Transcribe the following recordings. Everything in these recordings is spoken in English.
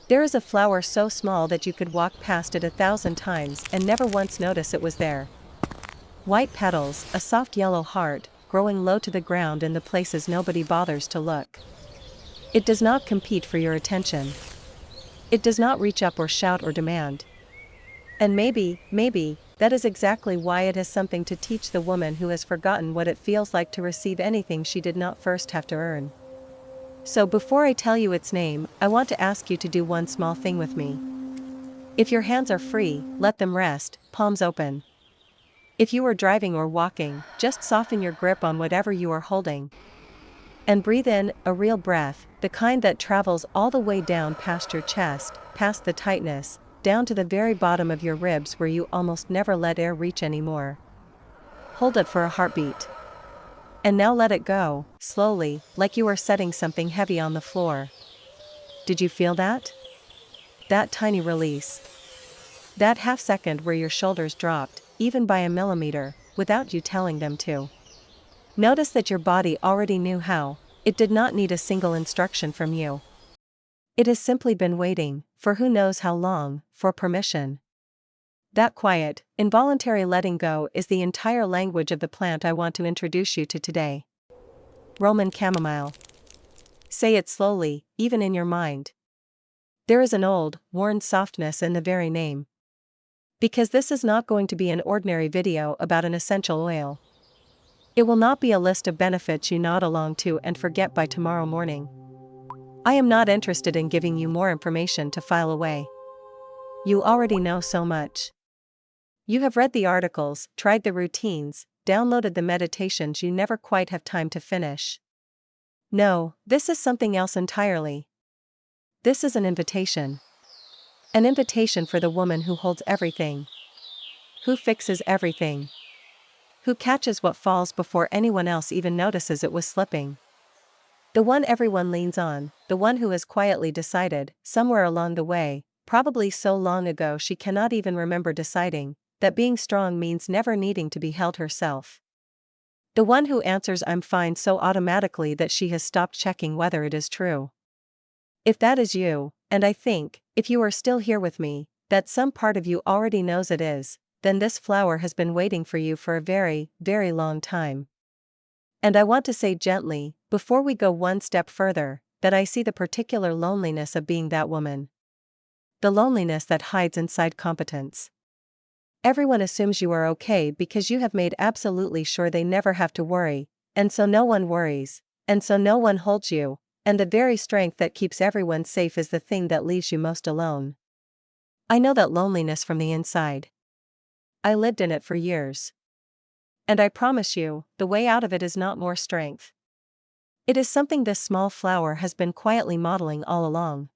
There is a flower so small that you could walk past it 1,000 times and never once notice it was there. White petals, a soft yellow heart, growing low to the ground in the places nobody bothers to look. It does not compete for your attention. It does not reach up or shout or demand. And maybe, that is exactly why it has something to teach the woman who has forgotten what it feels like to receive anything she did not first have to earn. So before I tell you its name, I want to ask you to do one small thing with me. If your hands are free, let them rest, palms open. If you are driving or walking, just soften your grip on whatever you are holding. And breathe in, a real breath, the kind that travels all the way down past your chest, past the tightness, down to the very bottom of your ribs where you almost never let air reach anymore. Hold it for a heartbeat. And now let it go, slowly, like you are setting something heavy on the floor. Did you feel that? That tiny release. That half second where your shoulders dropped, even by a millimeter, without you telling them to. Notice that your body already knew how. It did not need a single instruction from you. It has simply been waiting, for who knows how long, for permission. That quiet, involuntary letting go is the entire language of the plant I want to introduce you to today. Roman Chamomile. Say it slowly, even in your mind. There is an old, worn softness in the very name. Because this is not going to be an ordinary video about an essential oil. It will not be a list of benefits you nod along to and forget by tomorrow morning. I am not interested in giving you more information to file away. You already know so much. You have read the articles, tried the routines, downloaded the meditations you never quite have time to finish. No, this is something else entirely. This is an invitation. An invitation for the woman who holds everything. Who fixes everything. Who catches what falls before anyone else even notices it was slipping. The one everyone leans on, the one who has quietly decided, somewhere along the way, probably so long ago she cannot even remember deciding, that being strong means never needing to be held herself. The one who answers "I'm fine" so automatically that she has stopped checking whether it is true. If that is you, and I think, if you are still here with me, that some part of you already knows it is, then this flower has been waiting for you for a very, very long time. And I want to say gently, before we go one step further, that I see the particular loneliness of being that woman. The loneliness that hides inside competence. Everyone assumes you are okay because you have made absolutely sure they never have to worry, and so no one worries, and so no one holds you, and the very strength that keeps everyone safe is the thing that leaves you most alone. I know that loneliness from the inside. I lived in it for years. And I promise you, the way out of it is not more strength. It is something this small flower has been quietly modeling all along.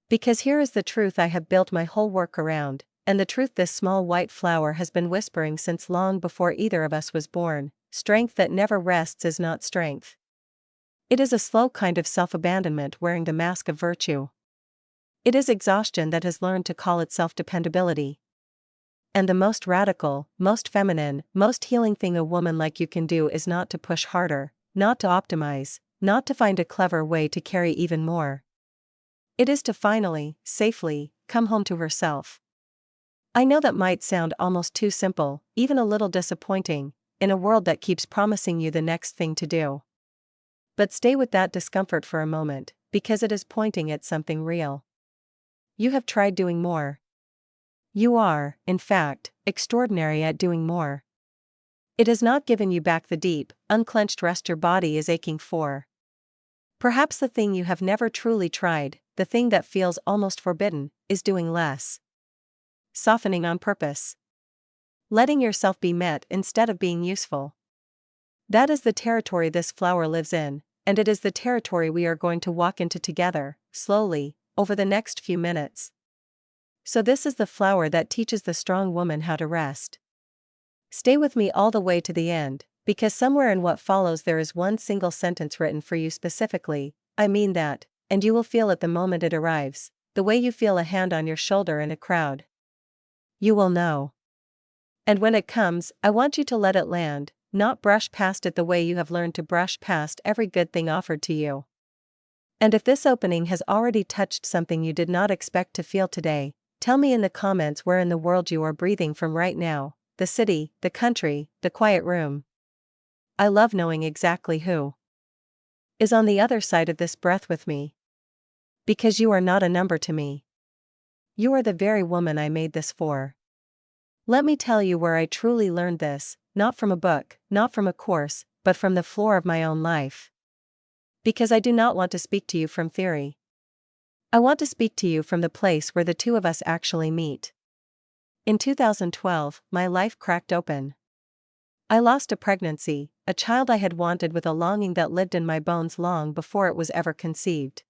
Because here is the truth I have built my whole work around, and the truth this small white flower has been whispering since long before either of us was born: strength that never rests is not strength. It is a slow kind of self-abandonment wearing the mask of virtue. It is exhaustion that has learned to call itself dependability. And the most radical, most feminine, most healing thing a woman like you can do is not to push harder, not to optimize, not to find a clever way to carry even more. It is to finally, safely, come home to herself. I know that might sound almost too simple, even a little disappointing, in a world that keeps promising you the next thing to do. But stay with that discomfort for a moment, because it is pointing at something real. You have tried doing more. You are, in fact, extraordinary at doing more. It has not given you back the deep, unclenched rest your body is aching for. Perhaps the thing you have never truly tried, the thing that feels almost forbidden, is doing less. Softening on purpose. Letting yourself be met instead of being useful. That is the territory this flower lives in, and it is the territory we are going to walk into together, slowly, over the next few minutes. So this is the flower that teaches the strong woman how to rest. Stay with me all the way to the end, because somewhere in what follows there is one single sentence written for you specifically. I mean that, and you will feel it the moment it arrives, the way you feel a hand on your shoulder in a crowd. You will know. And when it comes, I want you to let it land, not brush past it the way you have learned to brush past every good thing offered to you. And if this opening has already touched something you did not expect to feel today, tell me in the comments where in the world you are breathing from right now, the city, the country, the quiet room. I love knowing exactly who is on the other side of this breath with me. Because you are not a number to me. You are the very woman I made this for. Let me tell you where I truly learned this, not from a book, not from a course, but from the floor of my own life. Because I do not want to speak to you from theory. I want to speak to you from the place where the two of us actually meet. In 2012, my life cracked open. I lost a pregnancy, a child I had wanted with a longing that lived in my bones long before it was ever conceived.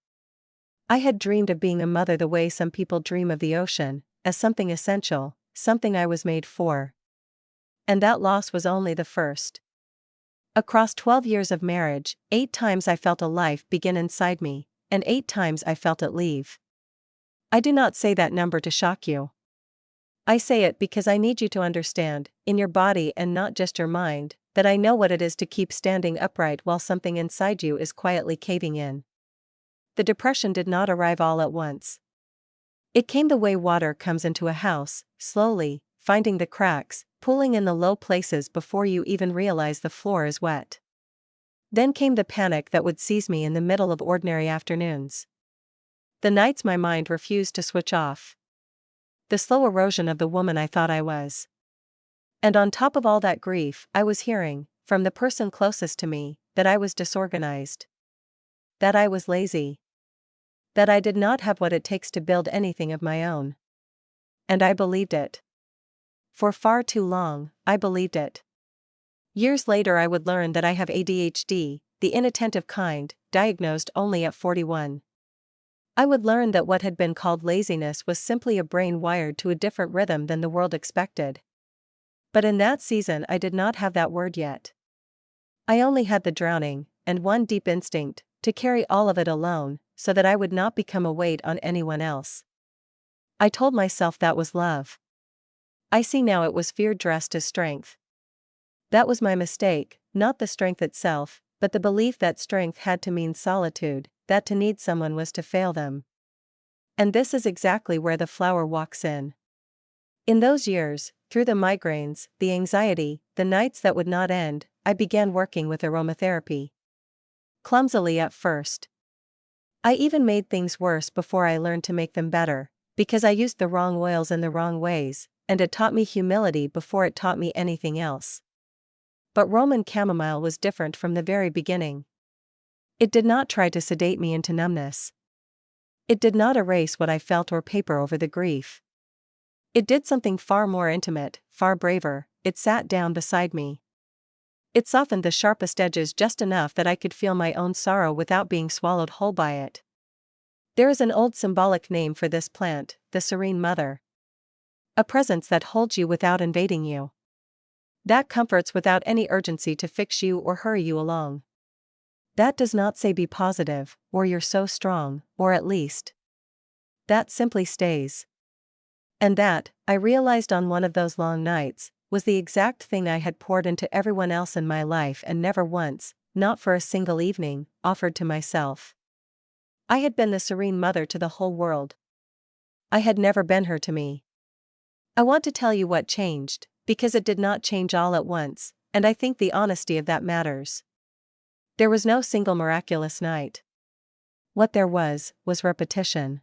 I had dreamed of being a mother the way some people dream of the ocean, as something essential, something I was made for. And that loss was only the first. Across 12 years of marriage, 8 times I felt a life begin inside me, and 8 times I felt it leave. I do not say that number to shock you. I say it because I need you to understand, in your body and not just your mind, that I know what it is to keep standing upright while something inside you is quietly caving in. The depression did not arrive all at once. It came the way water comes into a house, slowly, finding the cracks, pulling in the low places before you even realize the floor is wet. Then came the panic that would seize me in the middle of ordinary afternoons. The nights my mind refused to switch off. The slow erosion of the woman I thought I was. And on top of all that grief, I was hearing, from the person closest to me, that I was disorganized. That I was lazy. That I did not have what it takes to build anything of my own. And I believed it. For far too long, I believed it. Years later I would learn that I have ADHD, the inattentive kind, diagnosed only at 41. I would learn that what had been called laziness was simply a brain wired to a different rhythm than the world expected. But in that season I did not have that word yet. I only had the drowning, and one deep instinct, to carry all of it alone, so that I would not become a weight on anyone else. I told myself that was love. I see now it was fear dressed as strength. That was my mistake, not the strength itself, but the belief that strength had to mean solitude, that to need someone was to fail them. And this is exactly where the flower walks in. In those years, through the migraines, the anxiety, the nights that would not end, I began working with aromatherapy. Clumsily at first. I even made things worse before I learned to make them better, because I used the wrong oils in the wrong ways, and it taught me humility before it taught me anything else. But Roman Chamomile was different from the very beginning. It did not try to sedate me into numbness. It did not erase what I felt or paper over the grief. It did something far more intimate, far braver. It sat down beside me. It softened the sharpest edges just enough that I could feel my own sorrow without being swallowed whole by it. There is an old symbolic name for this plant, the Serene Mother. A presence that holds you without invading you. That comforts without any urgency to fix you or hurry you along. That does not say be positive, or you're so strong, or at least. That simply stays. And that, I realized on one of those long nights, was the exact thing I had poured into everyone else in my life and never once, not for a single evening, offered to myself. I had been the Serene Mother to the whole world. I had never been her to me. I want to tell you what changed, because it did not change all at once, and I think the honesty of that matters. There was no single miraculous night. What there was repetition.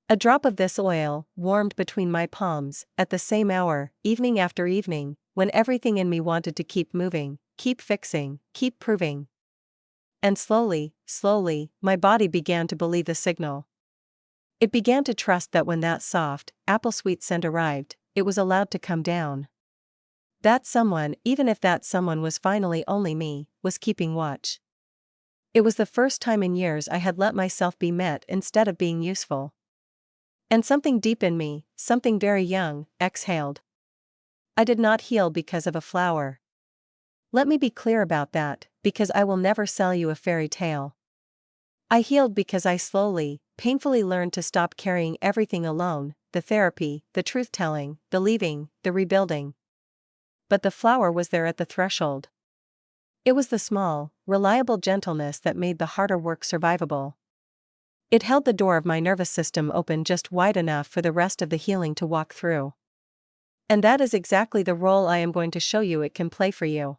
A drop of this oil, warmed between my palms, at the same hour, evening after evening, when everything in me wanted to keep moving, keep fixing, keep proving. And slowly, slowly, my body began to believe the signal. It began to trust that when that soft, apple-sweet scent arrived, it was allowed to come down. That someone, even if that someone was finally only me, was keeping watch. It was the first time in years I had let myself be met instead of being useful. And something deep in me, something very young, exhaled. I did not heal because of a flower. Let me be clear about that, because I will never sell you a fairy tale. I healed because I slowly, painfully learned to stop carrying everything alone, the therapy, the truth-telling, the leaving, the rebuilding. But the flower was there at the threshold. It was the small, reliable gentleness that made the harder work survivable. It held the door of my nervous system open just wide enough for the rest of the healing to walk through. And that is exactly the role I am going to show you it can play for you.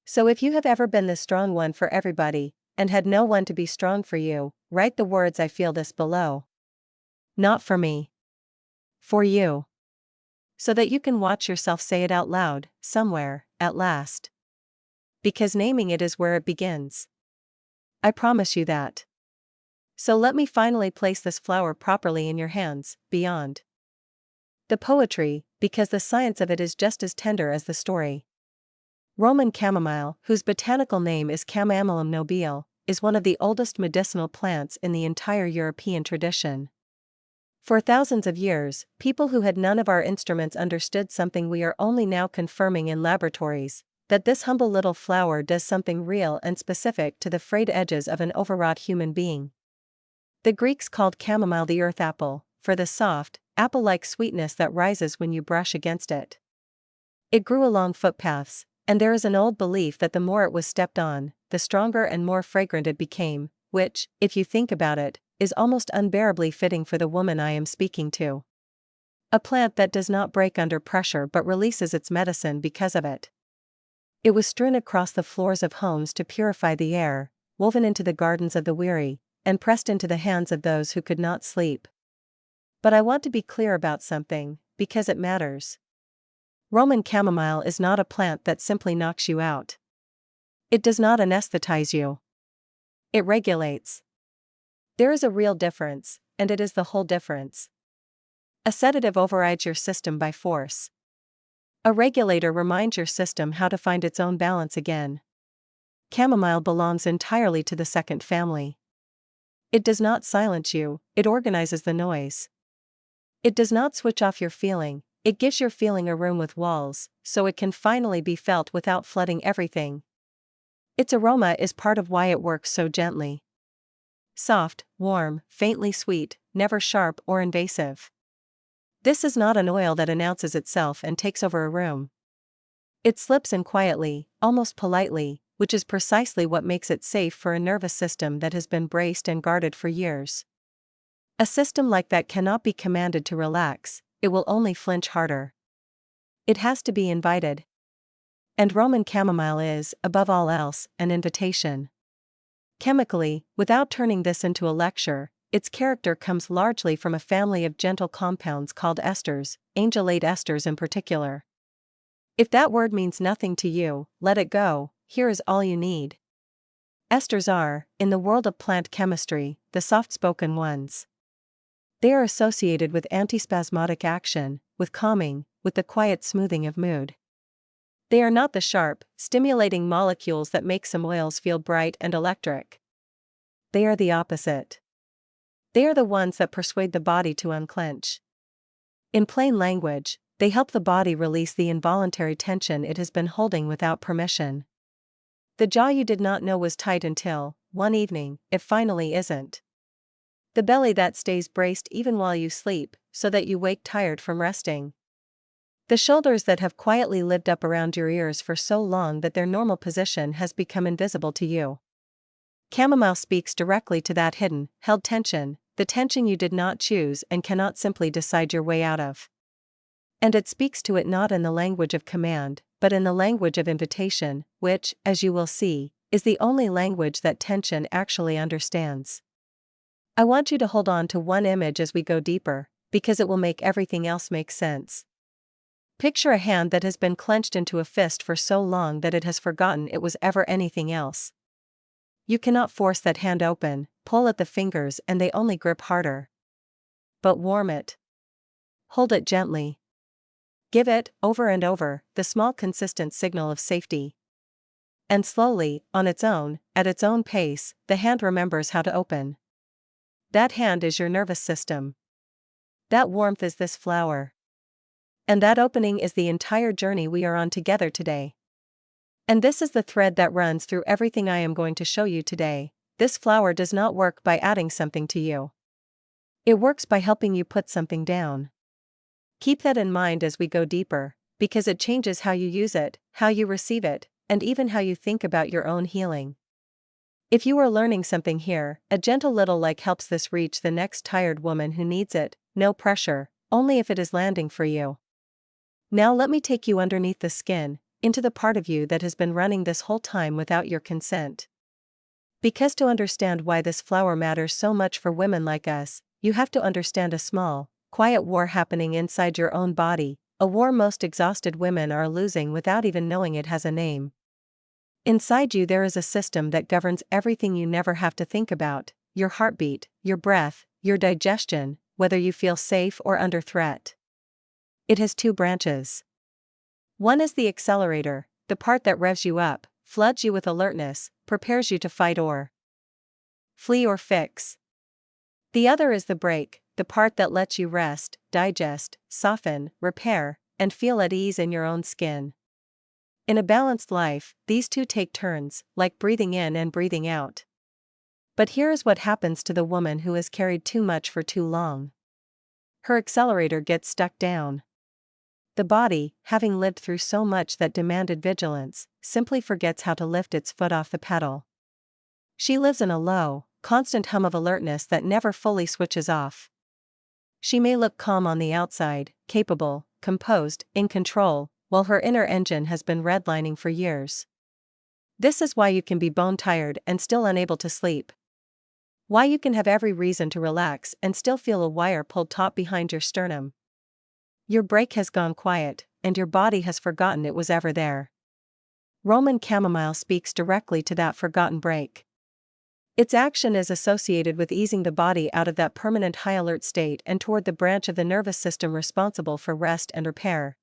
So if you have ever been the strong one for everybody, and had no one to be strong for you, write the words "I feel this" below. Not for me. For you. So that you can watch yourself say it out loud, somewhere, at last. Because naming it is where it begins. I promise you that. So let me finally place this flower properly in your hands, beyond the poetry, because the science of it is just as tender as the story. Roman chamomile, whose botanical name is Chamomile nobile, is one of the oldest medicinal plants in the entire European tradition. For thousands of years, people who had none of our instruments understood something we are only now confirming in laboratories, that this humble little flower does something real and specific to the frayed edges of an overwrought human being. The Greeks called chamomile the earth apple, for the soft, apple-like sweetness that rises when you brush against it. It grew along footpaths, and there is an old belief that the more it was stepped on, the stronger and more fragrant it became, which, if you think about it, is almost unbearably fitting for the woman I am speaking to. A plant that does not break under pressure but releases its medicine because of it. It was strewn across the floors of homes to purify the air, woven into the gardens of the weary, and pressed into the hands of those who could not sleep. But I want to be clear about something, because it matters. Roman chamomile is not a plant that simply knocks you out. It does not anesthetize you. It regulates. There is a real difference, and it is the whole difference. A sedative overrides your system by force. A regulator reminds your system how to find its own balance again. Chamomile belongs entirely to the second family. It does not silence you, it organizes the noise. It does not switch off your feeling, it gives your feeling a room with walls, so it can finally be felt without flooding everything. Its aroma is part of why it works so gently. Soft, warm, faintly sweet, never sharp or invasive. This is not an oil that announces itself and takes over a room. It slips in quietly, almost politely, which is precisely what makes it safe for a nervous system that has been braced and guarded for years. A system like that cannot be commanded to relax, it will only flinch harder. It has to be invited. And Roman chamomile is, above all else, an invitation. Chemically, without turning this into a lecture, its character comes largely from a family of gentle compounds called esters, angel-8 esters in particular. If that word means nothing to you, let it go, here is all you need. Esters are, in the world of plant chemistry, the soft-spoken ones. They are associated with antispasmodic action, with calming, with the quiet smoothing of mood. They are not the sharp, stimulating molecules that make some oils feel bright and electric. They are the opposite. They are the ones that persuade the body to unclench. In plain language, they help the body release the involuntary tension it has been holding without permission. The jaw you did not know was tight until, one evening, it finally isn't. The belly that stays braced even while you sleep, so that you wake tired from resting. The shoulders that have quietly lived up around your ears for so long that their normal position has become invisible to you. Chamomile speaks directly to that hidden, held tension, the tension you did not choose and cannot simply decide your way out of. And it speaks to it not in the language of command, but in the language of invitation, which, as you will see, is the only language that tension actually understands. I want you to hold on to one image as we go deeper, because it will make everything else make sense. Picture a hand that has been clenched into a fist for so long that it has forgotten it was ever anything else. You cannot force that hand open, pull at the fingers and they only grip harder. But warm it. Hold it gently. Give it, over and over, the small consistent signal of safety. And slowly, on its own, at its own pace, the hand remembers how to open. That hand is your nervous system. That warmth is this flower. And that opening is the entire journey we are on together today. And this is the thread that runs through everything I am going to show you today. This flower does not work by adding something to you. It works by helping you put something down. Keep that in mind as we go deeper, because it changes how you use it, how you receive it, and even how you think about your own healing. If you are learning something here, a gentle little like helps this reach the next tired woman who needs it. No pressure, only if it is landing for you. Now let me take you underneath the skin, into the part of you that has been running this whole time without your consent. Because to understand why this flower matters so much for women like us, you have to understand a small, quiet war happening inside your own body, a war most exhausted women are losing without even knowing it has a name. Inside you there is a system that governs everything you never have to think about: your heartbeat, your breath, your digestion, whether you feel safe or under threat. It has two branches. One is the accelerator, the part that revs you up, floods you with alertness, prepares you to fight or flee or fix. The other is the brake, the part that lets you rest, digest, soften, repair, and feel at ease in your own skin. In a balanced life, these two take turns, like breathing in and breathing out. But here is what happens to the woman who has carried too much for too long. Her accelerator gets stuck down. The body, having lived through so much that demanded vigilance, simply forgets how to lift its foot off the pedal. She lives in a low, constant hum of alertness that never fully switches off. She may look calm on the outside, capable, composed, in control, while her inner engine has been redlining for years. This is why you can be bone-tired and still unable to sleep. Why you can have every reason to relax and still feel a wire pulled taut behind your sternum. Your brake has gone quiet, and your body has forgotten it was ever there. Roman Chamomile speaks directly to that forgotten brake. Its action is associated with easing the body out of that permanent high-alert state and toward the branch of the nervous system responsible for rest and repair.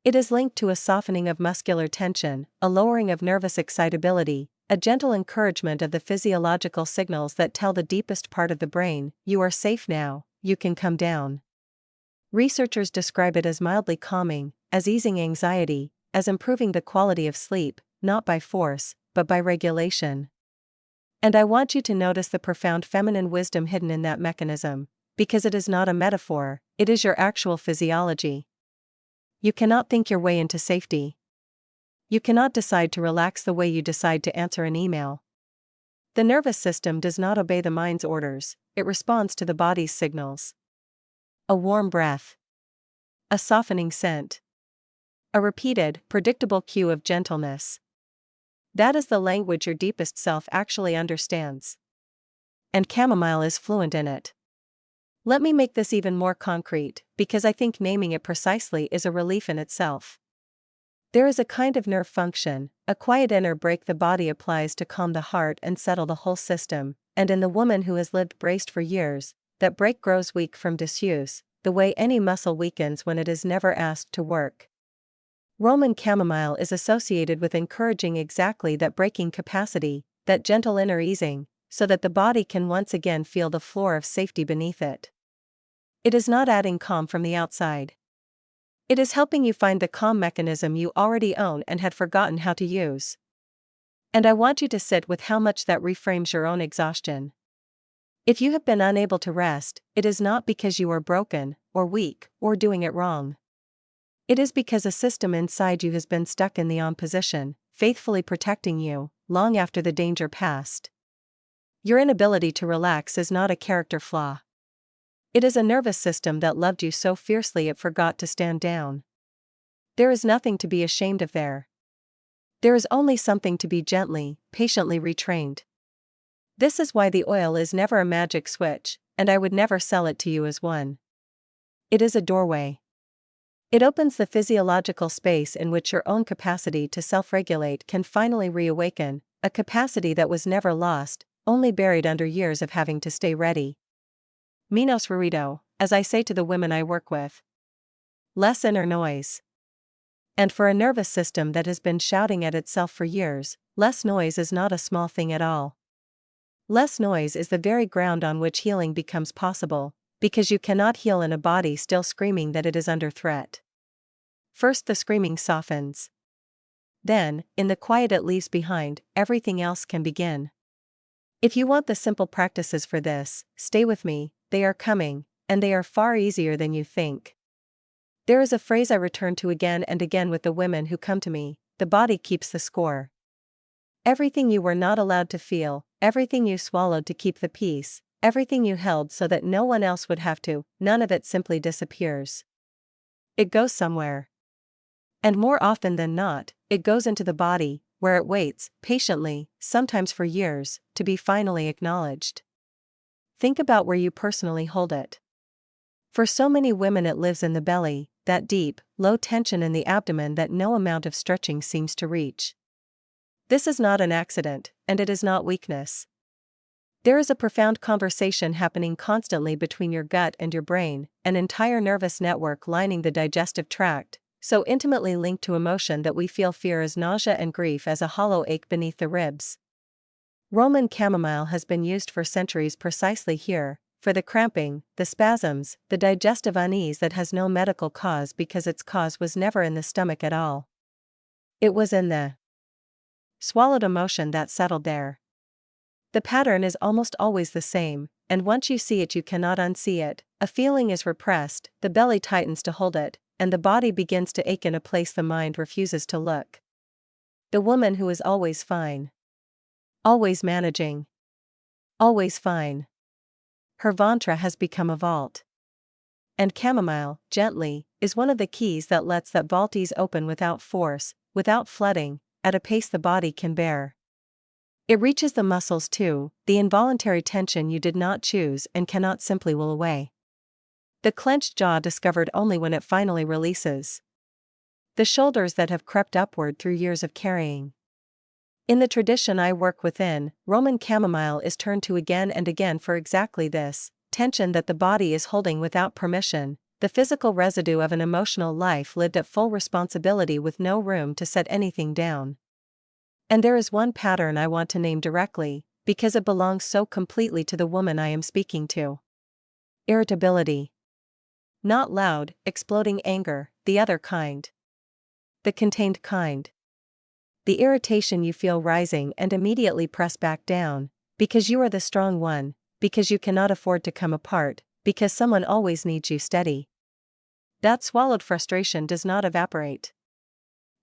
It is linked to a softening of muscular tension, a lowering of nervous excitability, a gentle encouragement of the physiological signals that tell the deepest part of the brain, you are safe now, you can come down. Researchers describe it as mildly calming, as easing anxiety, as improving the quality of sleep, not by force, but by regulation. And I want you to notice the profound feminine wisdom hidden in that mechanism, because it is not a metaphor, it is your actual physiology. You cannot think your way into safety. You cannot decide to relax the way you decide to answer an email. The nervous system does not obey the mind's orders, it responds to the body's signals. A warm breath. A softening scent. A repeated, predictable cue of gentleness. That is the language your deepest self actually understands. And chamomile is fluent in it. Let me make this even more concrete, because I think naming it precisely is a relief in itself. There is a kind of nerve function, a quiet inner brake the body applies to calm the heart and settle the whole system, and in the woman who has lived braced for years, that brake grows weak from disuse, the way any muscle weakens when it is never asked to work. Roman chamomile is associated with encouraging exactly that braking capacity, that gentle inner easing, so that the body can once again feel the floor of safety beneath it. It is not adding calm from the outside. It is helping you find the calm mechanism you already own and had forgotten how to use. And I want you to sit with how much that reframes your own exhaustion. If you have been unable to rest, it is not because you are broken, or weak, or doing it wrong. It is because a system inside you has been stuck in the on position, faithfully protecting you, long after the danger passed. Your inability to relax is not a character flaw. It is a nervous system that loved you so fiercely it forgot to stand down. There is nothing to be ashamed of there. There is only something to be gently, patiently retrained. This is why the oil is never a magic switch, and I would never sell it to you as one. It is a doorway. It opens the physiological space in which your own capacity to self-regulate can finally reawaken, a capacity that was never lost, only buried under years of having to stay ready. Menos ruido, as I say to the women I work with. Less inner noise. And for a nervous system that has been shouting at itself for years, less noise is not a small thing at all. Less noise is the very ground on which healing becomes possible, because you cannot heal in a body still screaming that it is under threat. First the screaming softens. Then, in the quiet it leaves behind, everything else can begin. If you want the simple practices for this, stay with me, they are coming, and they are far easier than you think. There is a phrase I return to again and again with the women who come to me: the body keeps the score. Everything you were not allowed to feel, everything you swallowed to keep the peace, everything you held so that no one else would have to, none of it simply disappears. It goes somewhere. And more often than not, it goes into the body, where it waits, patiently, sometimes for years, to be finally acknowledged. Think about where you personally hold it. For so many women, it lives in the belly, that deep, low tension in the abdomen that no amount of stretching seems to reach. This is not an accident, and it is not weakness. There is a profound conversation happening constantly between your gut and your brain, an entire nervous network lining the digestive tract, so intimately linked to emotion that we feel fear as nausea and grief as a hollow ache beneath the ribs. Roman chamomile has been used for centuries precisely here, for the cramping, the spasms, the digestive unease that has no medical cause because its cause was never in the stomach at all. It was in the swallowed emotion that settled there. The pattern is almost always the same, and once you see it you cannot unsee it. A feeling is repressed, the belly tightens to hold it, and the body begins to ache in a place the mind refuses to look. The woman who is always fine. Always managing. Always fine. Her ventre has become a vault. And chamomile, gently, is one of the keys that lets that vault ease open without force, without flooding, at a pace the body can bear. It reaches the muscles too, the involuntary tension you did not choose and cannot simply will away. The clenched jaw discovered only when it finally releases. The shoulders that have crept upward through years of carrying. In the tradition I work within, Roman chamomile is turned to again and again for exactly this, tension that the body is holding without permission, the physical residue of an emotional life lived at full responsibility with no room to set anything down. And there is one pattern I want to name directly, because it belongs so completely to the woman I am speaking to. Irritability. Not loud, exploding anger, the other kind. The contained kind. The irritation you feel rising and immediately press back down, because you are the strong one, because you cannot afford to come apart, because someone always needs you steady. That swallowed frustration does not evaporate.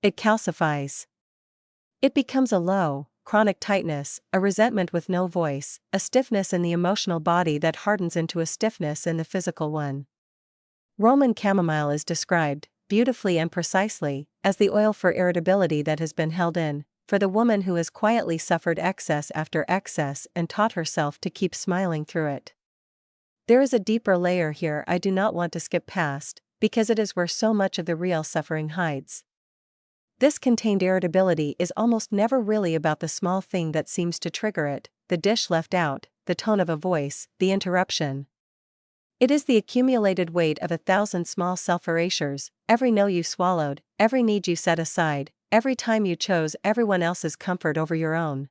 It calcifies. It becomes a low, chronic tightness, a resentment with no voice, a stiffness in the emotional body that hardens into a stiffness in the physical one. Roman chamomile is described, beautifully and precisely, as the oil for irritability that has been held in, for the woman who has quietly suffered excess after excess and taught herself to keep smiling through it. There is a deeper layer here I do not want to skip past, because it is where so much of the real suffering hides. This contained irritability is almost never really about the small thing that seems to trigger it, the dish left out, the tone of a voice, the interruption. It is the accumulated weight of 1,000 small self-erasures, every no you swallowed, every need you set aside, every time you chose everyone else's comfort over your own.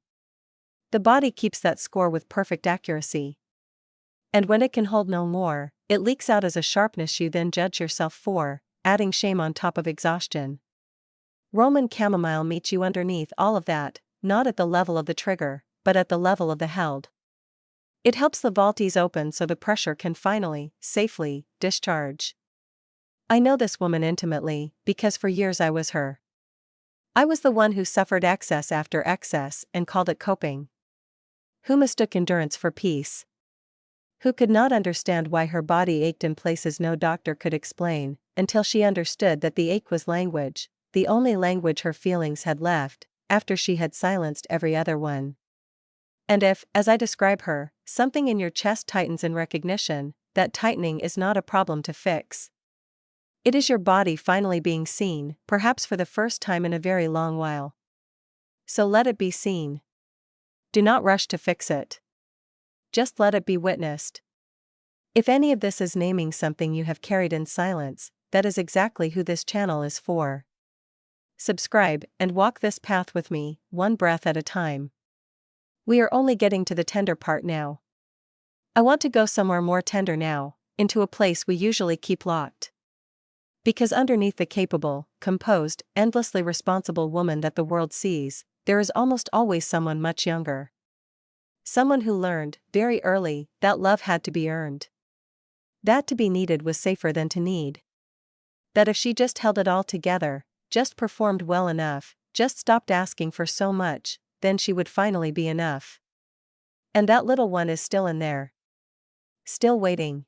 The body keeps that score with perfect accuracy. And when it can hold no more, it leaks out as a sharpness you then judge yourself for, adding shame on top of exhaustion. Roman chamomile meets you underneath all of that, not at the level of the trigger, but at the level of the held. It helps the vault ease open so the pressure can finally, safely, discharge. I know this woman intimately, because for years I was her. I was the one who suffered excess after excess and called it coping. Who mistook endurance for peace. Who could not understand why her body ached in places no doctor could explain, until she understood that the ache was language, the only language her feelings had left, after she had silenced every other one. And if, as I describe her, something in your chest tightens in recognition, that tightening is not a problem to fix. It is your body finally being seen, perhaps for the first time in a very long while. So let it be seen. Do not rush to fix it. Just let it be witnessed. If any of this is naming something you have carried in silence, that is exactly who this channel is for. Subscribe and walk this path with me, one breath at a time. We are only getting to the tender part now. I want to go somewhere more tender now, into a place we usually keep locked. Because underneath the capable, composed, endlessly responsible woman that the world sees, there is almost always someone much younger. Someone who learned, very early, that love had to be earned. That to be needed was safer than to need. That if she just held it all together, just performed well enough, just stopped asking for so much, then she would finally be enough. And that little one is still in there. Still waiting.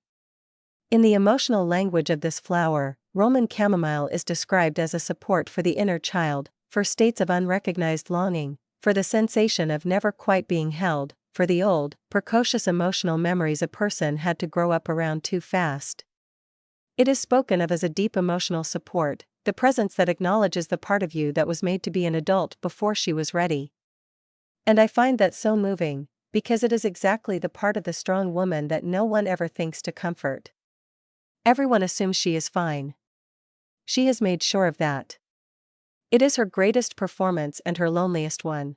In the emotional language of this flower, Roman chamomile is described as a support for the inner child, for states of unrecognized longing, for the sensation of never quite being held, for the old, precocious emotional memories a person had to grow up around too fast. It is spoken of as a deep emotional support, the presence that acknowledges the part of you that was made to be an adult before she was ready. And I find that so moving, because it is exactly the part of the strong woman that no one ever thinks to comfort. Everyone assumes she is fine. She has made sure of that. It is her greatest performance and her loneliest one.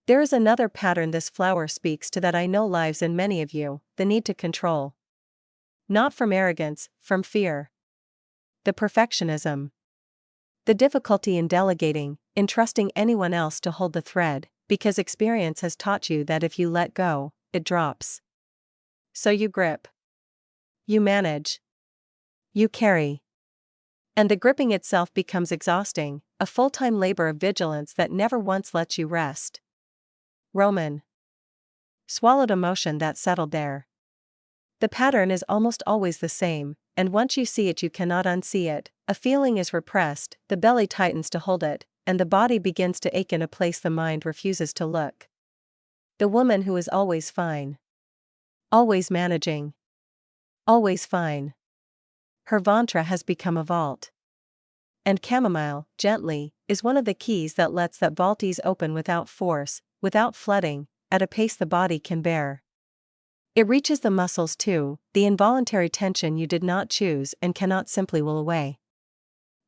There is another pattern this flower speaks to that I know lives in many of you, the need to control. Not from arrogance, from fear. The perfectionism. The difficulty in delegating, in trusting anyone else to hold the thread, because experience has taught you that if you let go, it drops. So you grip. You manage. You carry. And the gripping itself becomes exhausting, a full-time labor of vigilance that never once lets you rest. Roman swallowed emotion that settled there. The pattern is almost always the same, and once you see it you cannot unsee it. A feeling is repressed, the belly tightens to hold it, and the body begins to ache in a place the mind refuses to look. The woman who is always fine. Always managing. Always fine. Her ventre has become a vault. And chamomile, gently, is one of the keys that lets that vault ease open without force, without flooding, at a pace the body can bear. It reaches the muscles too, the involuntary tension you did not choose and cannot simply will away.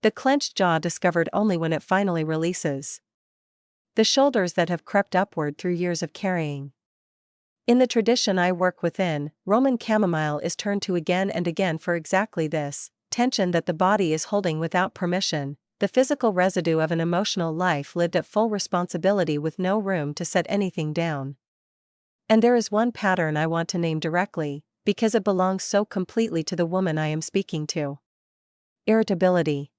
The clenched jaw discovered only when it finally releases. The shoulders that have crept upward through years of carrying. In the tradition I work within, Roman chamomile is turned to again and again for exactly this, tension that the body is holding without permission, the physical residue of an emotional life lived at full responsibility with no room to set anything down. And there is one pattern I want to name directly, because it belongs so completely to the woman I am speaking to. Irritability.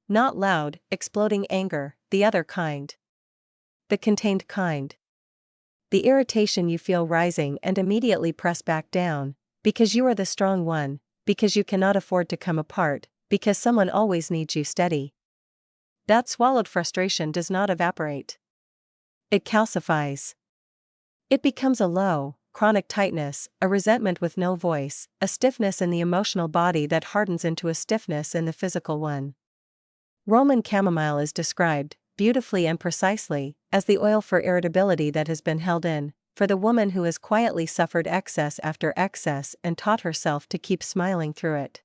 Not loud, exploding anger, the other kind. The contained kind. The irritation you feel rising and immediately press back down, because you are the strong one, because you cannot afford to come apart, because someone always needs you steady. That swallowed frustration does not evaporate. It calcifies. It becomes a low, chronic tightness, a resentment with no voice, a stiffness in the emotional body that hardens into a stiffness in the physical one. Roman chamomile is described, beautifully and precisely, as the oil for irritability that has been held in, for the woman who has quietly suffered excess after excess and taught herself to keep smiling through it.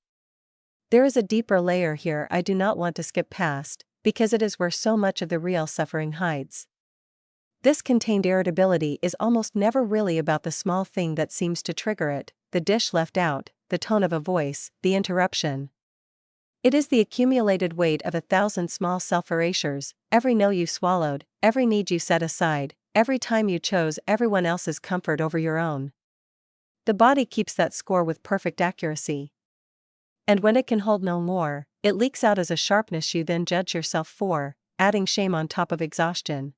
There is a deeper layer here I do not want to skip past, because it is where so much of the real suffering hides. This contained irritability is almost never really about the small thing that seems to trigger it, the dish left out, the tone of a voice, the interruption. It is the accumulated weight of 1,000 small self-erasures, every no you swallowed, every need you set aside, every time you chose everyone else's comfort over your own. The body keeps that score with perfect accuracy. And when it can hold no more, it leaks out as a sharpness you then judge yourself for, adding shame on top of exhaustion.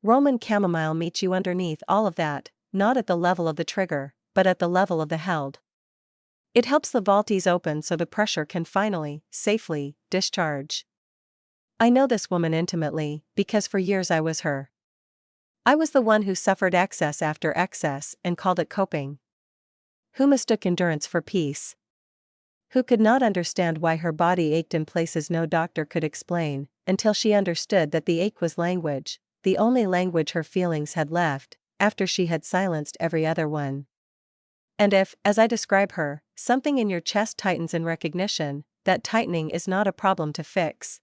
Roman chamomile meets you underneath all of that, not at the level of the trigger, but at the level of the held. It helps the vault ease open so the pressure can finally, safely, discharge. I know this woman intimately, because for years I was her. I was the one who suffered excess after excess and called it coping. Who mistook endurance for peace. Who could not understand why her body ached in places no doctor could explain, until she understood that the ache was language, the only language her feelings had left, after she had silenced every other one. And if, as I describe her, something in your chest tightens in recognition, that tightening is not a problem to fix.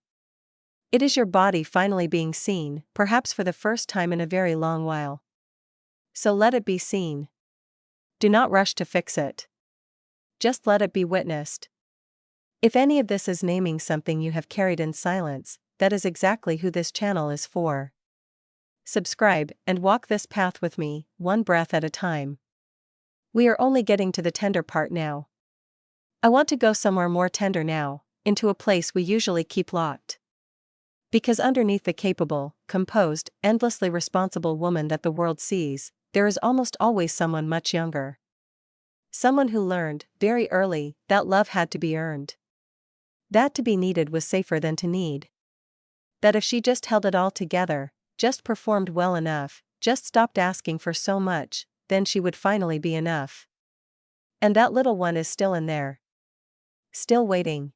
It is your body finally being seen, perhaps for the first time in a very long while. So let it be seen. Do not rush to fix it. Just let it be witnessed. If any of this is naming something you have carried in silence, that is exactly who this channel is for. Subscribe and walk this path with me, one breath at a time. We are only getting to the tender part now. I want to go somewhere more tender now, into a place we usually keep locked. Because underneath the capable, composed, endlessly responsible woman that the world sees, there is almost always someone much younger. Someone who learned, very early, that love had to be earned. That to be needed was safer than to need. That if she just held it all together, just performed well enough, just stopped asking for so much, then she would finally be enough. And that little one is still in there. Still waiting.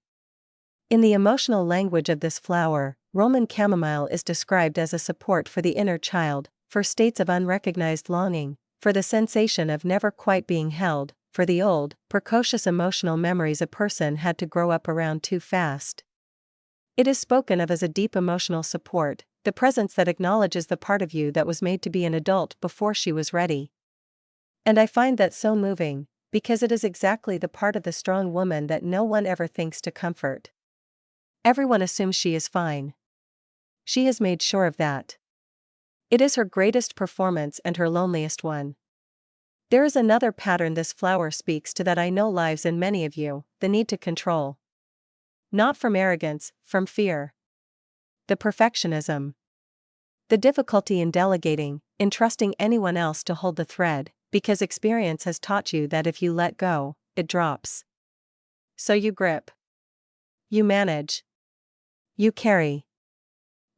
In the emotional language of this flower, Roman chamomile is described as a support for the inner child, for states of unrecognized longing, for the sensation of never quite being held, for the old, precocious emotional memories a person had to grow up around too fast. It is spoken of as a deep emotional support, the presence that acknowledges the part of you that was made to be an adult before she was ready. And I find that so moving, because it is exactly the part of the strong woman that no one ever thinks to comfort. Everyone assumes she is fine. She has made sure of that. It is her greatest performance and her loneliest one. There is another pattern this flower speaks to that I know lives in many of you, the need to control. Not from arrogance, from fear. The perfectionism. The difficulty in delegating, in trusting anyone else to hold the thread, because experience has taught you that if you let go, it drops. So you grip. You manage. You carry.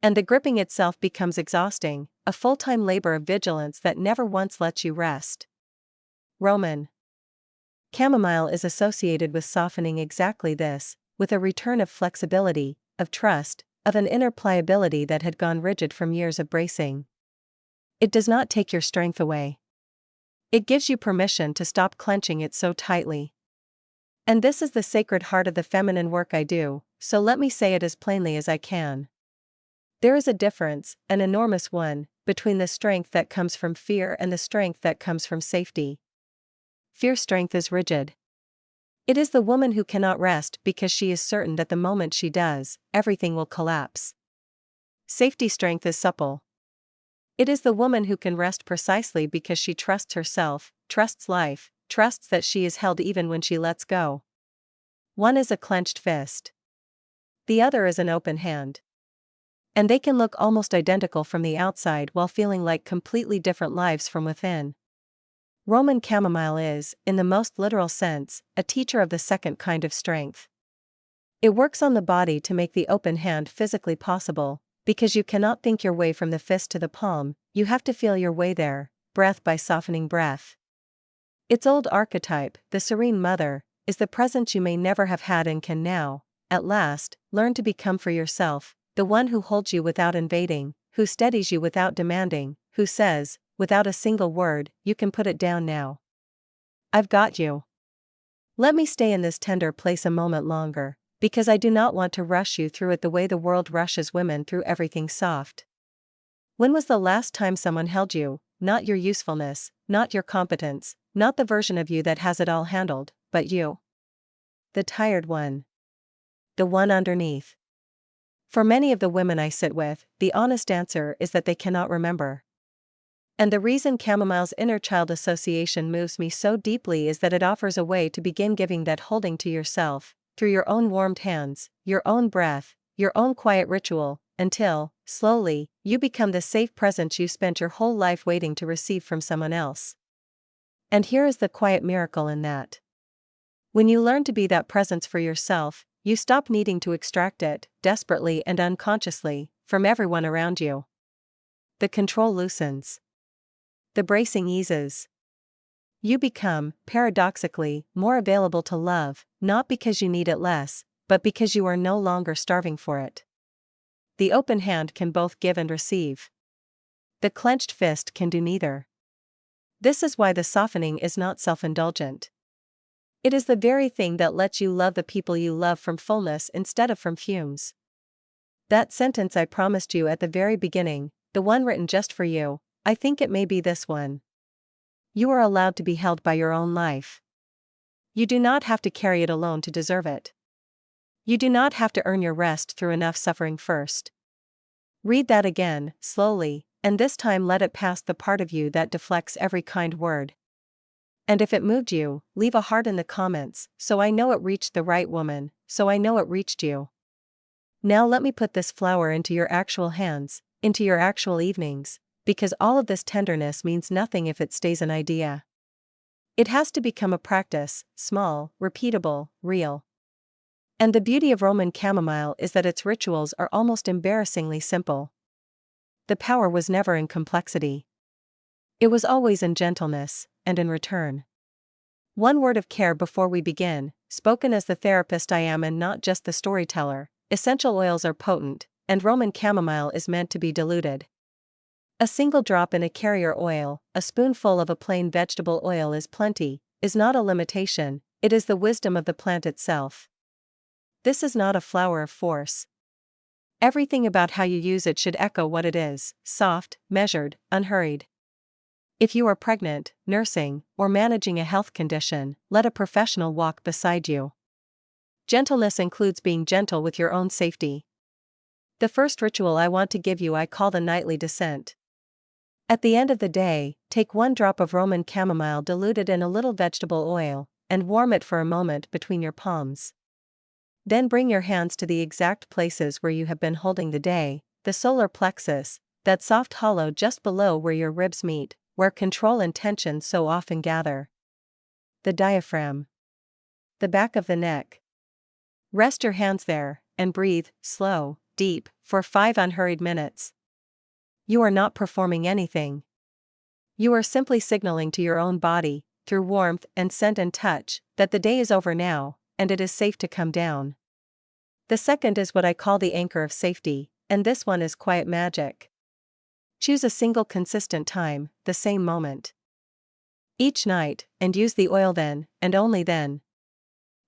And the gripping itself becomes exhausting, a full-time labor of vigilance that never once lets you rest. Roman chamomile is associated with softening exactly this, with a return of flexibility, of trust, of an inner pliability that had gone rigid from years of bracing. It does not take your strength away. It gives you permission to stop clenching it so tightly. And this is the sacred heart of the feminine work I do, so let me say it as plainly as I can. There is a difference, an enormous one, between the strength that comes from fear and the strength that comes from safety. Fear strength is rigid. It is the woman who cannot rest because she is certain that the moment she does, everything will collapse. Safety strength is supple. It is the woman who can rest precisely because she trusts herself, trusts life, trusts that she is held even when she lets go. One is a clenched fist. The other is an open hand. And they can look almost identical from the outside while feeling like completely different lives from within. Roman chamomile is, in the most literal sense, a teacher of the second kind of strength. It works on the body to make the open hand physically possible, because you cannot think your way from the fist to the palm, you have to feel your way there, breath by softening breath. Its old archetype, the Serene Mother, is the presence you may never have had and can now, at last, learn to become for yourself, the one who holds you without invading, who steadies you without demanding, who says, without a single word, you can put it down now. I've got you. Let me stay in this tender place a moment longer, because I do not want to rush you through it the way the world rushes women through everything soft. When was the last time someone held you, not your usefulness, not your competence, not the version of you that has it all handled, but you? The tired one. The one underneath. For many of the women I sit with, the honest answer is that they cannot remember. And the reason chamomile's inner child association moves me so deeply is that it offers a way to begin giving that holding to yourself, through your own warmed hands, your own breath, your own quiet ritual, until, slowly, you become the safe presence you spent your whole life waiting to receive from someone else. And here is the quiet miracle in that. When you learn to be that presence for yourself, you stop needing to extract it, desperately and unconsciously, from everyone around you. The control loosens. The bracing eases. You become, paradoxically, more available to love, not because you need it less, but because you are no longer starving for it. The open hand can both give and receive. The clenched fist can do neither. This is why the softening is not self-indulgent. It is the very thing that lets you love the people you love from fullness instead of from fumes. That sentence I promised you at the very beginning, the one written just for you, I think it may be this one. You are allowed to be held by your own life. You do not have to carry it alone to deserve it. You do not have to earn your rest through enough suffering first. Read that again, slowly, and this time let it past the part of you that deflects every kind word. And if it moved you, leave a heart in the comments, so I know it reached the right woman, so I know it reached you. Now let me put this flower into your actual hands, into your actual evenings, because all of this tenderness means nothing if it stays an idea. It has to become a practice, small, repeatable, real. And the beauty of Roman chamomile is that its rituals are almost embarrassingly simple. The power was never in complexity. It was always in gentleness, and in return. One word of care before we begin, spoken as the therapist I am and not just the storyteller. Essential oils are potent, and Roman chamomile is meant to be diluted. A single drop in a carrier oil, a spoonful of a plain vegetable oil is plenty, is not a limitation, it is the wisdom of the plant itself. This is not a flower of force. Everything about how you use it should echo what it is: soft, measured, unhurried. If you are pregnant, nursing, or managing a health condition, let a professional walk beside you. Gentleness includes being gentle with your own safety. The first ritual I want to give you I call the nightly descent. At the end of the day, take 1 drop of Roman chamomile diluted in a little vegetable oil, and warm it for a moment between your palms. Then bring your hands to the exact places where you have been holding the day: the solar plexus, that soft hollow just below where your ribs meet, where control and tension so often gather. The diaphragm. The back of the neck. Rest your hands there, and breathe, slow, deep, for 5 unhurried minutes. You are not performing anything. You are simply signaling to your own body, through warmth and scent and touch, that the day is over now, and it is safe to come down. The second is what I call the anchor of safety, and this one is quiet magic. Choose a single consistent time, the same moment. Each night, and use the oil then, and only then.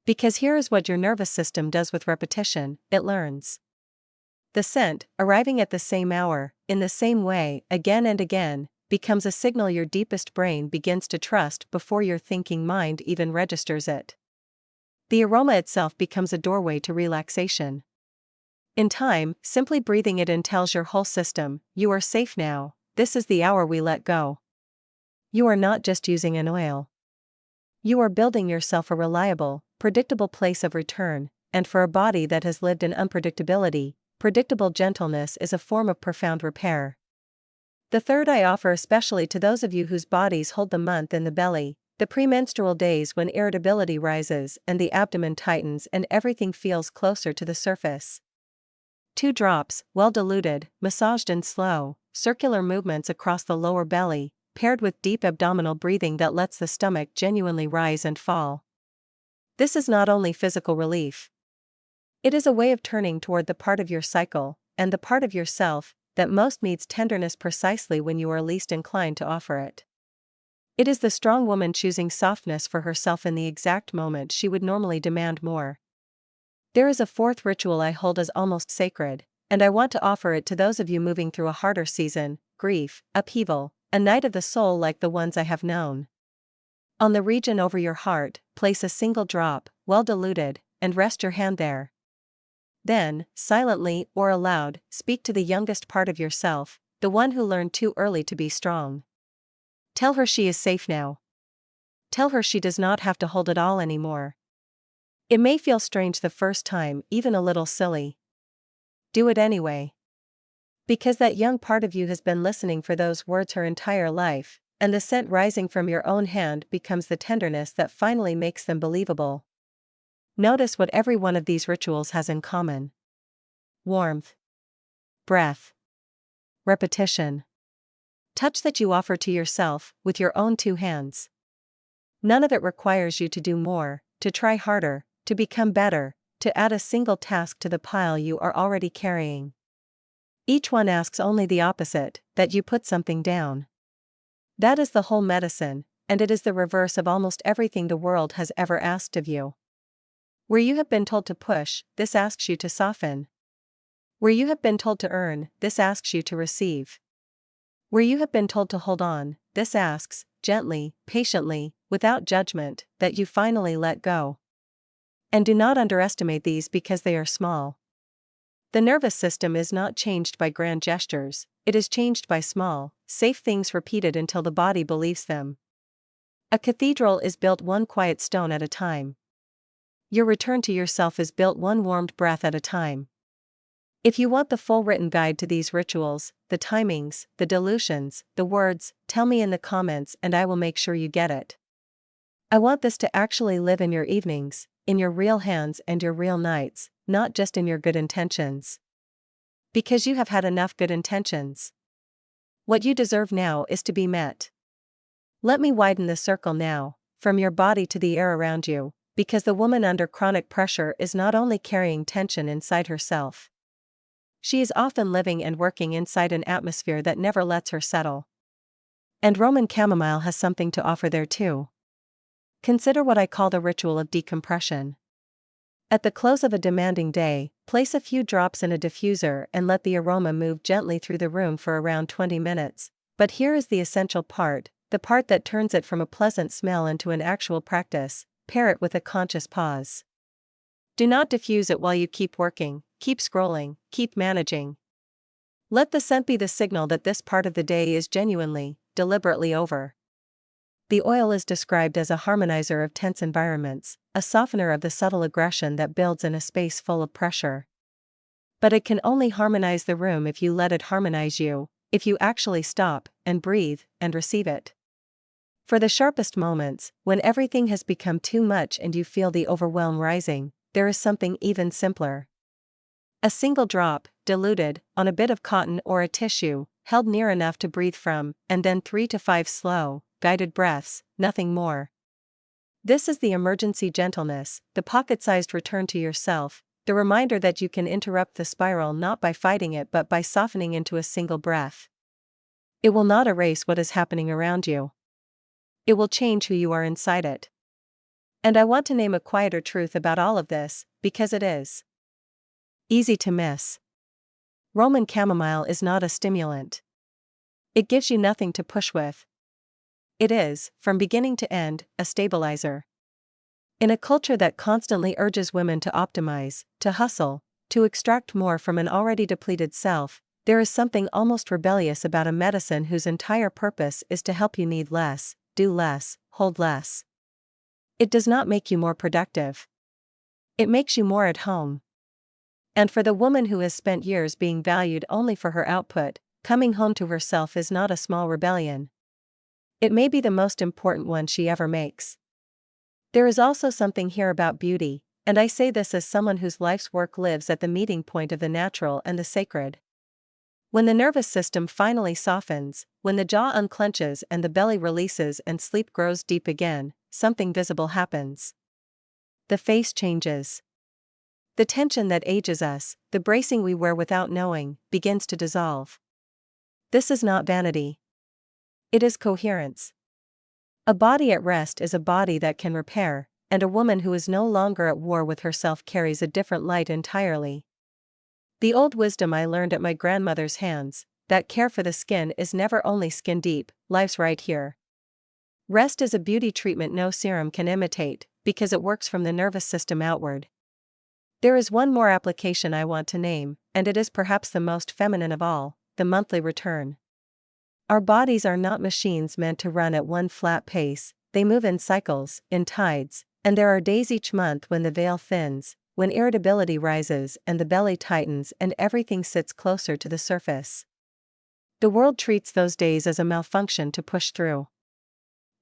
Because here is what your nervous system does with repetition: it learns. The scent, arriving at the same hour, in the same way, again and again, becomes a signal your deepest brain begins to trust before your thinking mind even registers it. The aroma itself becomes a doorway to relaxation. In time, simply breathing it in tells your whole system, you are safe now, this is the hour we let go. You are not just using an oil. You are building yourself a reliable, predictable place of return, and for a body that has lived in unpredictability, predictable gentleness is a form of profound repair. The third I offer especially to those of you whose bodies hold the month in the belly, the premenstrual days when irritability rises and the abdomen tightens and everything feels closer to the surface. 2 drops, well diluted, massaged in slow, circular movements across the lower belly, paired with deep abdominal breathing that lets the stomach genuinely rise and fall. This is not only physical relief. It is a way of turning toward the part of your cycle, and the part of yourself, that most needs tenderness precisely when you are least inclined to offer it. It is the strong woman choosing softness for herself in the exact moment she would normally demand more. There is a fourth ritual I hold as almost sacred, and I want to offer it to those of you moving through a harder season: grief, upheaval, a night of the soul like the ones I have known. On the region over your heart, place a single drop, well diluted, and rest your hand there. Then, silently or aloud, speak to the youngest part of yourself, the one who learned too early to be strong. Tell her she is safe now. Tell her she does not have to hold it all anymore. It may feel strange the first time, even a little silly. Do it anyway. Because that young part of you has been listening for those words her entire life, and the scent rising from your own hand becomes the tenderness that finally makes them believable. Notice what every one of these rituals has in common: warmth, breath, repetition, touch that you offer to yourself with your own 2 hands. None of it requires you to do more, to try harder, to become better, to add a single task to the pile you are already carrying. Each one asks only the opposite: that you put something down. That is the whole medicine, and it is the reverse of almost everything the world has ever asked of you. Where you have been told to push, this asks you to soften. Where you have been told to earn, this asks you to receive. Where you have been told to hold on, this asks, gently, patiently, without judgment, that you finally let go. And do not underestimate these because they are small. The nervous system is not changed by grand gestures, it is changed by small, safe things repeated until the body believes them. A cathedral is built 1 quiet stone at a time. Your return to yourself is built 1 warmed breath at a time. If you want the full written guide to these rituals, the timings, the dilutions, the words, tell me in the comments and I will make sure you get it. I want this to actually live in your evenings, in your real hands and your real nights, not just in your good intentions. Because you have had enough good intentions. What you deserve now is to be met. Let me widen the circle now, from your body to the air around you, because the woman under chronic pressure is not only carrying tension inside herself. She is often living and working inside an atmosphere that never lets her settle. And Roman Chamomile has something to offer there too. Consider what I call the ritual of decompression. At the close of a demanding day, place a few drops in a diffuser and let the aroma move gently through the room for around 20 minutes. But here is the essential part, the part that turns it from a pleasant smell into an actual practice. Pair it with a conscious pause. Do not diffuse it while you keep working, keep scrolling, keep managing. Let the scent be the signal that this part of the day is genuinely, deliberately over. The oil is described as a harmonizer of tense environments, a softener of the subtle aggression that builds in a space full of pressure. But it can only harmonize the room if you let it harmonize you, if you actually stop, and breathe, and receive it. For the sharpest moments, when everything has become too much and you feel the overwhelm rising, there is something even simpler. A single drop, diluted, on a bit of cotton or a tissue, held near enough to breathe from, and then 3 to 5 slow, guided breaths, nothing more. This is the emergency gentleness, the pocket-sized return to yourself, the reminder that you can interrupt the spiral not by fighting it but by softening into a single breath. It will not erase what is happening around you. It will change who you are inside it. And I want to name a quieter truth about all of this, because it is easy to miss. Roman chamomile is not a stimulant. It gives you nothing to push with. It is, from beginning to end, a stabilizer. In a culture that constantly urges women to optimize, to hustle, to extract more from an already depleted self, there is something almost rebellious about a medicine whose entire purpose is to help you need less, do less, hold less. It does not make you more productive. It makes you more at home. And for the woman who has spent years being valued only for her output, coming home to herself is not a small rebellion. It may be the most important one she ever makes. There is also something here about beauty, and I say this as someone whose life's work lives at the meeting point of the natural and the sacred. When the nervous system finally softens, when the jaw unclenches and the belly releases and sleep grows deep again, something visible happens. The face changes. The tension that ages us, the bracing we wear without knowing, begins to dissolve. This is not vanity. It is coherence. A body at rest is a body that can repair, and a woman who is no longer at war with herself carries a different light entirely. The old wisdom I learned at my grandmother's hands, that care for the skin is never only skin deep, lies right here. Rest is a beauty treatment no serum can imitate, because it works from the nervous system outward. There is one more application I want to name, and it is perhaps the most feminine of all, the monthly return. Our bodies are not machines meant to run at one flat pace, they move in cycles, in tides, and there are days each month when the veil thins, when irritability rises and the belly tightens and everything sits closer to the surface. The world treats those days as a malfunction to push through.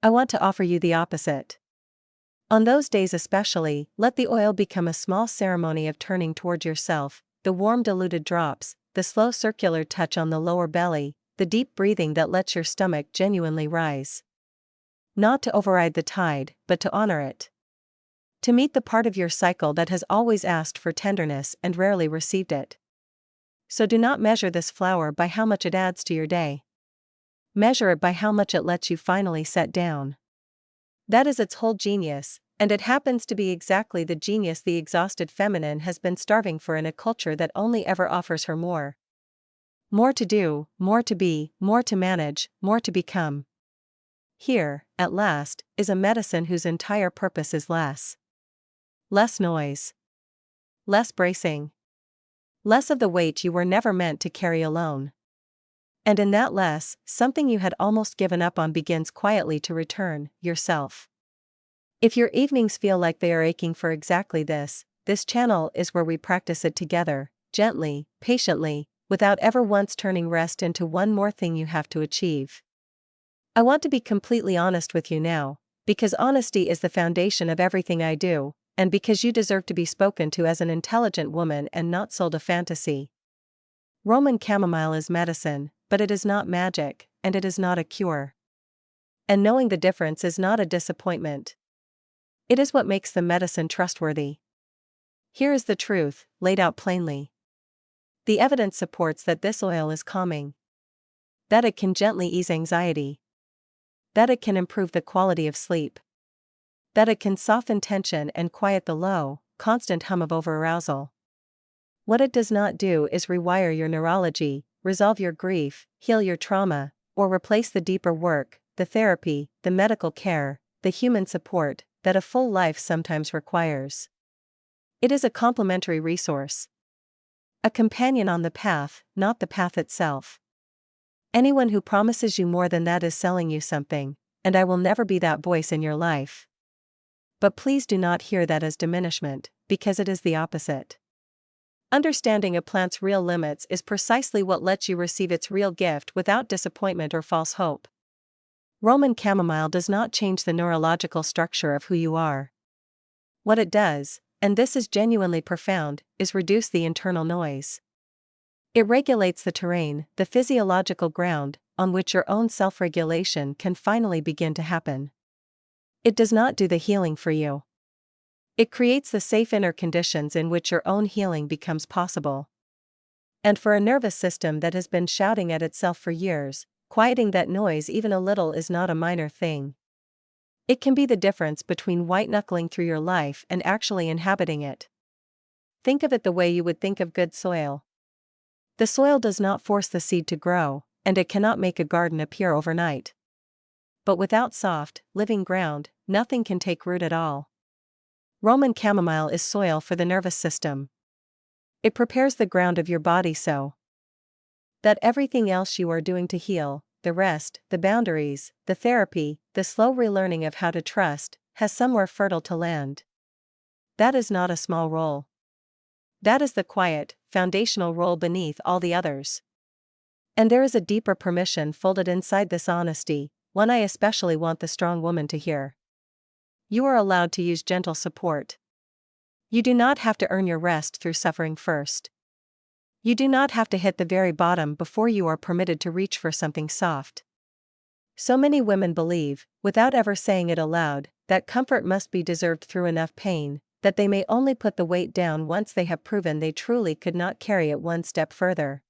I want to offer you the opposite. On those days especially, let the oil become a small ceremony of turning toward yourself, the warm diluted drops, the slow circular touch on the lower belly, the deep breathing that lets your stomach genuinely rise. Not to override the tide, but to honor it. To meet the part of your cycle that has always asked for tenderness and rarely received it. So do not measure this flower by how much it adds to your day. Measure it by how much it lets you finally set down. That is its whole genius, and it happens to be exactly the genius the exhausted feminine has been starving for in a culture that only ever offers her more. More to do, more to be, more to manage, more to become. Here, at last, is a medicine whose entire purpose is less. Less noise. Less bracing. Less of the weight you were never meant to carry alone. And in that less, something you had almost given up on begins quietly to return, yourself. If your evenings feel like they are aching for exactly this channel is where we practice it together, gently, patiently, without ever once turning rest into one more thing you have to achieve. I want to be completely honest with you now, because honesty is the foundation of everything I do, and because you deserve to be spoken to as an intelligent woman and not sold a fantasy. Roman chamomile is medicine, but it is not magic, and it is not a cure. And knowing the difference is not a disappointment. It is what makes the medicine trustworthy. Here is the truth, laid out plainly. The evidence supports that this oil is calming. That it can gently ease anxiety. That it can improve the quality of sleep. That it can soften tension and quiet the low, constant hum of overarousal. What it does not do is rewire your neurology, resolve your grief, heal your trauma, or replace the deeper work, the therapy, the medical care, the human support that a full life sometimes requires. It is a complementary resource. A companion on the path, not the path itself. Anyone who promises you more than that is selling you something, and I will never be that voice in your life. But please do not hear that as diminishment, because it is the opposite. Understanding a plant's real limits is precisely what lets you receive its real gift without disappointment or false hope. Roman chamomile does not change the neurological structure of who you are. What it does, and this is genuinely profound, is reduce the internal noise. It regulates the terrain, the physiological ground, on which your own self-regulation can finally begin to happen. It does not do the healing for you. It creates the safe inner conditions in which your own healing becomes possible. And for a nervous system that has been shouting at itself for years, quieting that noise even a little is not a minor thing. It can be the difference between white-knuckling through your life and actually inhabiting it. Think of it the way you would think of good soil. The soil does not force the seed to grow, and it cannot make a garden appear overnight. But without soft, living ground, nothing can take root at all. Roman chamomile is soil for the nervous system. It prepares the ground of your body so that everything else you are doing to heal, the rest, the boundaries, the therapy, the slow relearning of how to trust, has somewhere fertile to land. That is not a small role. That is the quiet, foundational role beneath all the others. And there is a deeper permission folded inside this honesty, one I especially want the strong woman to hear. You are allowed to use gentle support. You do not have to earn your rest through suffering first. You do not have to hit the very bottom before you are permitted to reach for something soft. So many women believe, without ever saying it aloud, that comfort must be deserved through enough pain, that they may only put the weight down once they have proven they truly could not carry it one step further.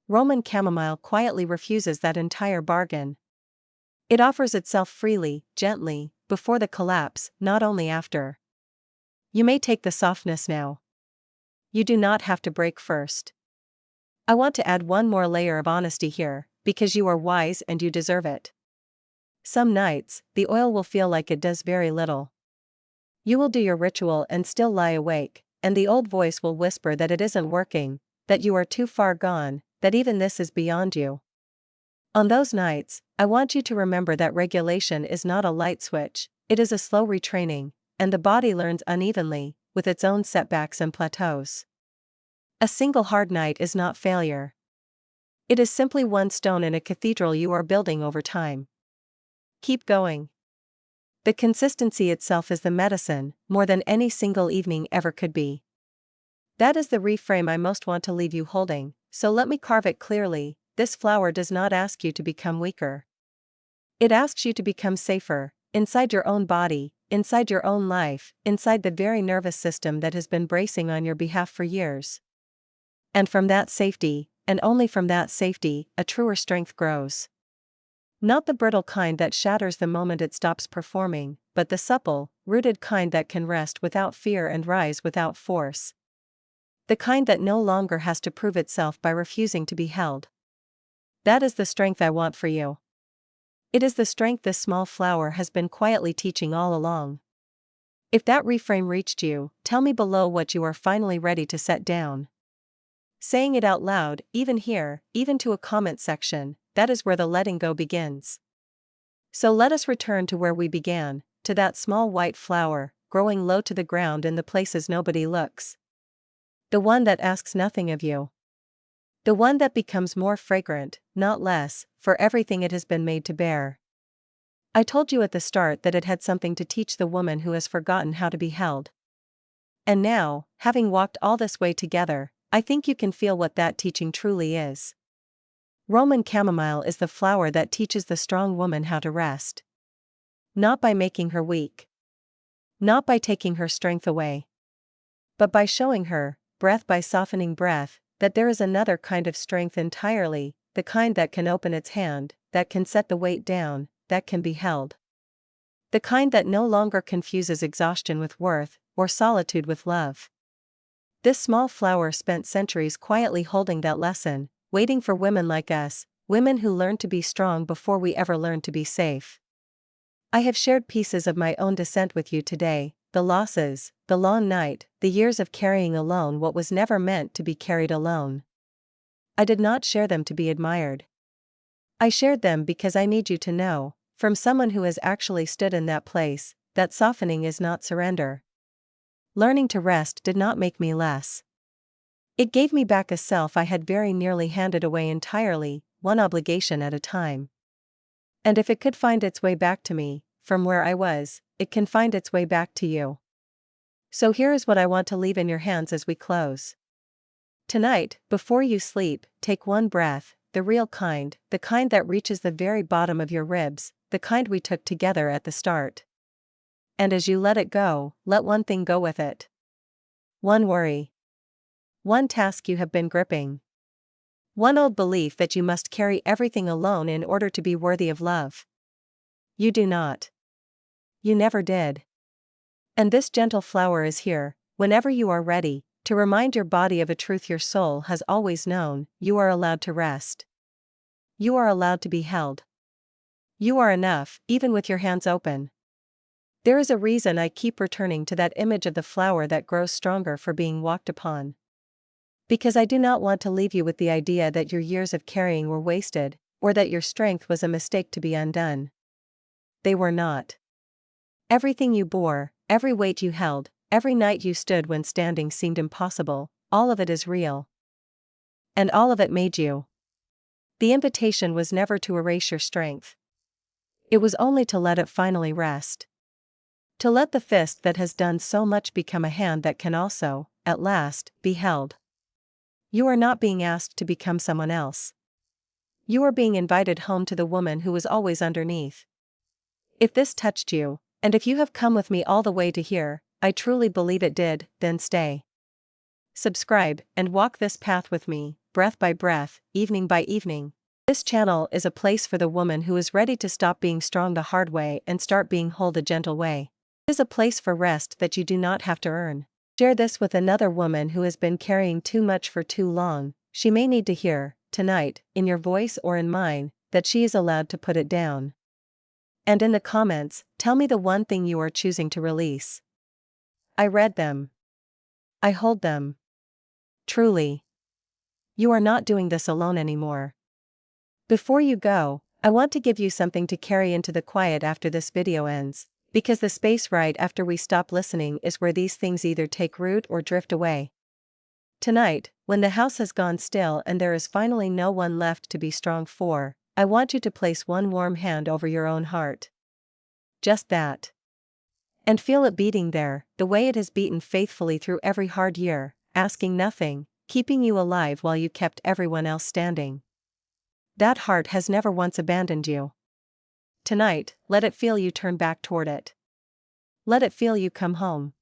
Roman chamomile quietly refuses that entire bargain. It offers itself freely, gently, before the collapse, not only after. You may take the softness now. You do not have to break first. I want to add one more layer of honesty here, because you are wise and you deserve it. Some nights, the oil will feel like it does very little. You will do your ritual and still lie awake, and the old voice will whisper that it isn't working, that you are too far gone, that even this is beyond you. On those nights, I want you to remember that regulation is not a light switch, it is a slow retraining, and the body learns unevenly, with its own setbacks and plateaus. A single hard night is not failure. It is simply one stone in a cathedral you are building over time. Keep going. The consistency itself is the medicine, more than any single evening ever could be. That is the reframe I most want to leave you holding, so let me carve it clearly. This flower does not ask you to become weaker. It asks you to become safer, inside your own body, inside your own life, inside the very nervous system that has been bracing on your behalf for years. And from that safety, and only from that safety, a truer strength grows. Not the brittle kind that shatters the moment it stops performing, but the supple, rooted kind that can rest without fear and rise without force. The kind that no longer has to prove itself by refusing to be held. That is the strength I want for you. It is the strength this small flower has been quietly teaching all along. If that reframe reached you, tell me below what you are finally ready to set down. Saying it out loud, even here, even to a comment section, that is where the letting go begins. So let us return to where we began, to that small white flower, growing low to the ground in the places nobody looks. The one that asks nothing of you. The one that becomes more fragrant, not less, for everything it has been made to bear. I told you at the start that it had something to teach the woman who has forgotten how to be held. And now, having walked all this way together, I think you can feel what that teaching truly is. Roman Chamomile is the flower that teaches the strong woman how to rest. Not by making her weak. Not by taking her strength away. But by showing her, breath by softening breath, that there is another kind of strength entirely, the kind that can open its hand, that can set the weight down, that can be held. The kind that no longer confuses exhaustion with worth, or solitude with love. This small flower spent centuries quietly holding that lesson, waiting for women like us, women who learned to be strong before we ever learned to be safe. I have shared pieces of my own descent with you today, the losses, the long night, the years of carrying alone what was never meant to be carried alone. I did not share them to be admired. I shared them because I need you to know, from someone who has actually stood in that place, that softening is not surrender. Learning to rest did not make me less. It gave me back a self I had very nearly handed away entirely, one obligation at a time. And if it could find its way back to me, from where I was, it can find its way back to you. So here is what I want to leave in your hands as we close. Tonight, before you sleep, take one breath, the real kind, the kind that reaches the very bottom of your ribs, the kind we took together at the start. And as you let it go, let one thing go with it. One worry. One task you have been gripping. One old belief that you must carry everything alone in order to be worthy of love. You do not. You never did. And this gentle flower is here, whenever you are ready, to remind your body of a truth your soul has always known: you are allowed to rest. You are allowed to be held. You are enough, even with your hands open. There is a reason I keep returning to that image of the flower that grows stronger for being walked upon. Because I do not want to leave you with the idea that your years of carrying were wasted, or that your strength was a mistake to be undone. They were not. Everything you bore, every weight you held, every night you stood when standing seemed impossible, all of it is real. And all of it made you. The invitation was never to erase your strength. It was only to let it finally rest. To let the fist that has done so much become a hand that can also, at last, be held. You are not being asked to become someone else. You are being invited home to the woman who was always underneath. If this touched you, and if you have come with me all the way to here, I truly believe it did, then stay. Subscribe, and walk this path with me, breath by breath, evening by evening. This channel is a place for the woman who is ready to stop being strong the hard way and start being whole the gentle way. It is a place for rest that you do not have to earn. Share this with another woman who has been carrying too much for too long. She may need to hear, tonight, in your voice or in mine, that she is allowed to put it down. And in the comments, tell me the one thing you are choosing to release. I read them. I hold them. Truly. You are not doing this alone anymore. Before you go, I want to give you something to carry into the quiet after this video ends, because the space right after we stop listening is where these things either take root or drift away. Tonight, when the house has gone still and there is finally no one left to be strong for, I want you to place one warm hand over your own heart. Just that. And feel it beating there, the way it has beaten faithfully through every hard year, asking nothing, keeping you alive while you kept everyone else standing. That heart has never once abandoned you. Tonight, let it feel you turn back toward it. Let it feel you come home.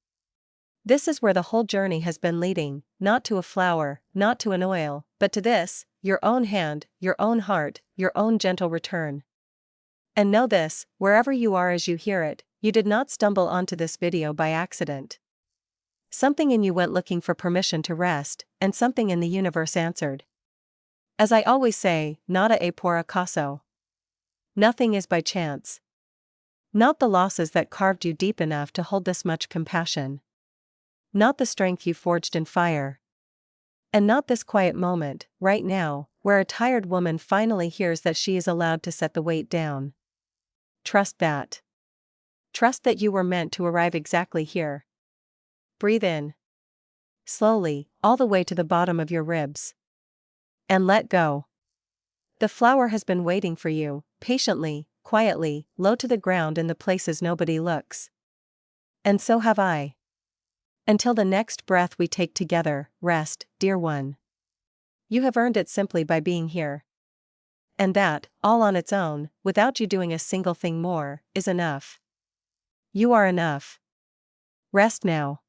This is where the whole journey has been leading, not to a flower, not to an oil, but to this, your own hand, your own heart, your own gentle return. And know this, wherever you are as you hear it, you did not stumble onto this video by accident. Something in you went looking for permission to rest, and something in the universe answered. As I always say, nada es por acaso. Nothing is by chance. Not the losses that carved you deep enough to hold this much compassion. Not the strength you forged in fire. And not this quiet moment, right now, where a tired woman finally hears that she is allowed to set the weight down. Trust that. Trust that you were meant to arrive exactly here. Breathe in. Slowly, all the way to the bottom of your ribs. And let go. The flower has been waiting for you, patiently, quietly, low to the ground in the places nobody looks. And so have I. Until the next breath we take together, rest, dear one. You have earned it simply by being here. And that, all on its own, without you doing a single thing more, is enough. You are enough. Rest now.